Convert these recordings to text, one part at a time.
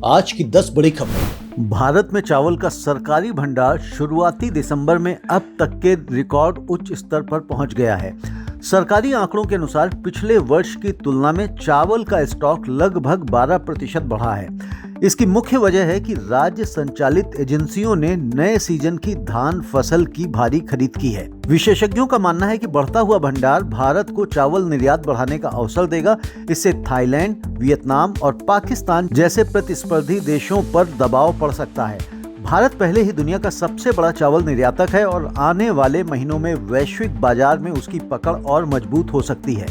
आज की 10 बड़ी खबरें। भारत में चावल का सरकारी भंडार शुरुआती दिसंबर में अब तक के रिकॉर्ड उच्च स्तर पर पहुंच गया है। सरकारी आंकड़ों के अनुसार पिछले वर्ष की तुलना में चावल का स्टॉक लगभग 12% बढ़ा है। इसकी मुख्य वजह है कि राज्य संचालित एजेंसियों ने नए सीजन की धान फसल की भारी खरीद की है। विशेषज्ञों का मानना है कि बढ़ता हुआ भंडार भारत को चावल निर्यात बढ़ाने का अवसर देगा। इससे थाईलैंड, वियतनाम और पाकिस्तान जैसे प्रतिस्पर्धी देशों पर दबाव पड़ सकता है। भारत पहले ही दुनिया का सबसे बड़ा चावल निर्यातक है और आने वाले महीनों में वैश्विक बाजार में उसकी पकड़ और मजबूत हो सकती है।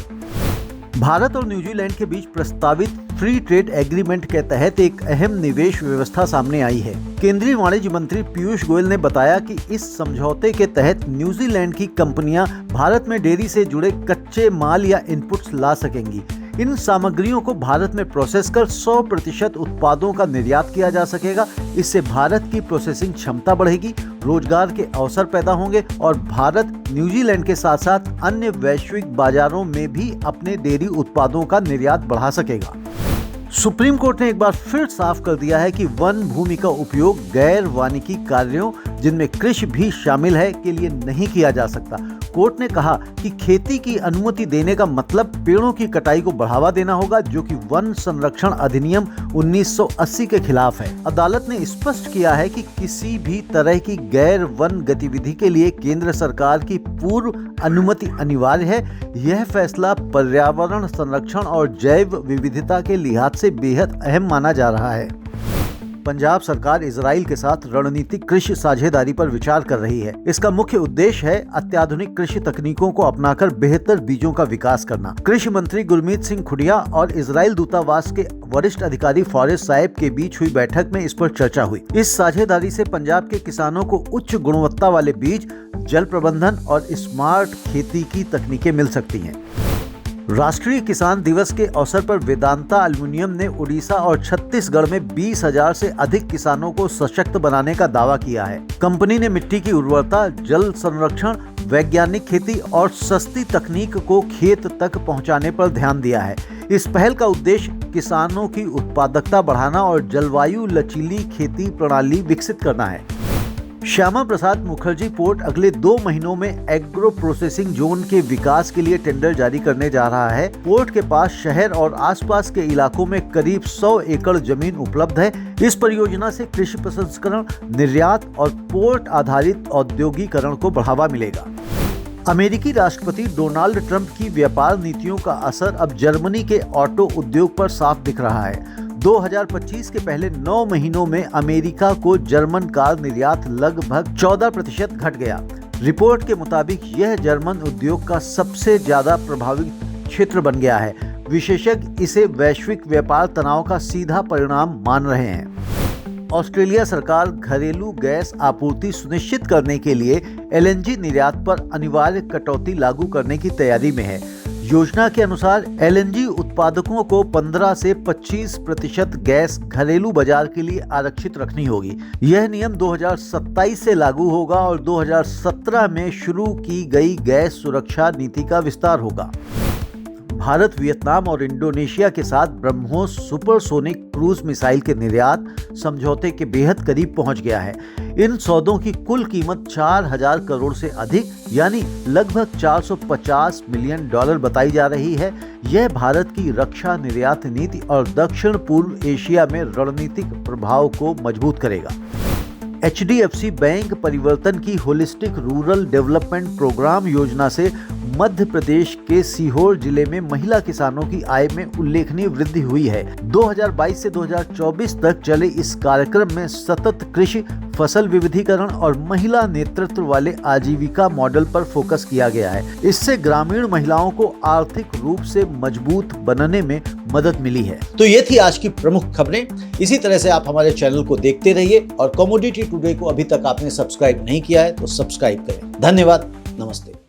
भारत और न्यूजीलैंड के बीच प्रस्तावित फ्री ट्रेड एग्रीमेंट के तहत एक अहम निवेश व्यवस्था सामने आई है। केंद्रीय वाणिज्य मंत्री पीयूष गोयल ने बताया कि इस समझौते के तहत न्यूजीलैंड की कंपनियां भारत में डेयरी से जुड़े कच्चे माल या इनपुट्स ला सकेंगी। इन सामग्रियों को भारत में प्रोसेस कर 100% उत्पादों का निर्यात किया जा सकेगा। इससे भारत की प्रोसेसिंग क्षमता बढ़ेगी, रोजगार के अवसर पैदा होंगे और भारत न्यूजीलैंड के साथ साथ अन्य वैश्विक बाजारों में भी अपने डेयरी उत्पादों का निर्यात बढ़ा सकेगा। सुप्रीम कोर्ट ने एक बार फिर साफ कर दिया है कि वन भूमि का उपयोग गैर वानिकी कार्यों, जिनमें कृषि भी शामिल है, के लिए नहीं किया जा सकता। कोर्ट ने कहा कि खेती की अनुमति देने का मतलब पेड़ों की कटाई को बढ़ावा देना होगा, जो कि वन संरक्षण अधिनियम 1980 के खिलाफ है। अदालत ने स्पष्ट किया है कि किसी भी तरह की गैर वन गतिविधि के लिए केंद्र सरकार की पूर्व अनुमति अनिवार्य है। यह फैसला पर्यावरण संरक्षण और जैव विविधता के लिहाज से बेहद अहम माना जा रहा है। पंजाब सरकार इजराइल के साथ रणनीतिक कृषि साझेदारी पर विचार कर रही है। इसका मुख्य उद्देश्य है अत्याधुनिक कृषि तकनीकों को अपनाकर बेहतर बीजों का विकास करना। कृषि मंत्री गुरमीत सिंह खुडिया और इजराइल दूतावास के वरिष्ठ अधिकारी फॉरेस्ट साहेब के बीच हुई बैठक में इस पर चर्चा हुई। इस साझेदारी से पंजाब के किसानों को उच्च गुणवत्ता वाले बीज, जल प्रबंधन और स्मार्ट खेती की तकनीकें मिल सकती हैं। राष्ट्रीय किसान दिवस के अवसर पर वेदांता एल्युमिनियम ने उड़ीसा और छत्तीसगढ़ में 20,000 से अधिक किसानों को सशक्त बनाने का दावा किया है। कंपनी ने मिट्टी की उर्वरता, जल संरक्षण, वैज्ञानिक खेती और सस्ती तकनीक को खेत तक पहुंचाने पर ध्यान दिया है। इस पहल का उद्देश्य किसानों की उत्पादकता बढ़ाना और जलवायु लचीली खेती प्रणाली विकसित करना है। श्यामा प्रसाद मुखर्जी पोर्ट अगले 2 महीनों में एग्रो प्रोसेसिंग जोन के विकास के लिए टेंडर जारी करने जा रहा है। पोर्ट के पास शहर और आसपास के इलाकों में करीब 100 एकड़ जमीन उपलब्ध है। इस परियोजना से कृषि प्रसंस्करण, निर्यात और पोर्ट आधारित औद्योगिकरण को बढ़ावा मिलेगा। अमेरिकी राष्ट्रपति डोनाल्ड ट्रंप की व्यापार नीतियों का असर अब जर्मनी के ऑटो उद्योग पर साफ दिख रहा है। 2025 के पहले 9 महीनों में अमेरिका को जर्मन कार निर्यात लगभग 14% घट गया। रिपोर्ट के मुताबिक यह जर्मन उद्योग का सबसे ज्यादा प्रभावित क्षेत्र बन गया है। विशेषज्ञ इसे वैश्विक व्यापार तनाव का सीधा परिणाम मान रहे हैं। ऑस्ट्रेलिया सरकार घरेलू गैस आपूर्ति सुनिश्चित करने के लिए एलएनजी निर्यात पर अनिवार्य कटौती लागू करने की तैयारी में है। योजना के अनुसार एलएनजी उत्पादकों को 15 से 25% गैस घरेलू बाजार के लिए आरक्षित रखनी होगी। यह नियम 2027 से लागू होगा और 2017 में शुरू की गई गैस सुरक्षा नीति का विस्तार होगा। भारत वियतनाम और इंडोनेशिया के साथ ब्रह्मोस सुपरसोनिक क्रूज मिसाइल के निर्यात समझौते के बेहद करीब पहुंच गया है। इन सौदों की कुल कीमत 4,000 करोड़ से अधिक यानी लगभग $450 मिलियन बताई जा रही है। यह भारत की रक्षा निर्यात नीति और दक्षिण पूर्व एशिया में रणनीतिक प्रभाव को मजबूत करेगा। HDFC बैंक परिवर्तन की होलिस्टिक रूरल डेवलपमेंट प्रोग्राम योजना से मध्य प्रदेश के सीहोर जिले में महिला किसानों की आय में उल्लेखनीय वृद्धि हुई है। 2022 से 2024 तक चले इस कार्यक्रम में सतत कृषि, फसल विविधीकरण और महिला नेतृत्व वाले आजीविका मॉडल पर फोकस किया गया है। इससे ग्रामीण महिलाओं को आर्थिक रूप से मजबूत बनने में मदद मिली है। तो ये थी आज की प्रमुख खबरें। इसी तरह से आप हमारे चैनल को देखते रहिए और कमोडिटी टुडे को अभी तक आपने सब्सक्राइब नहीं किया है तो सब्सक्राइब करें। धन्यवाद। नमस्ते।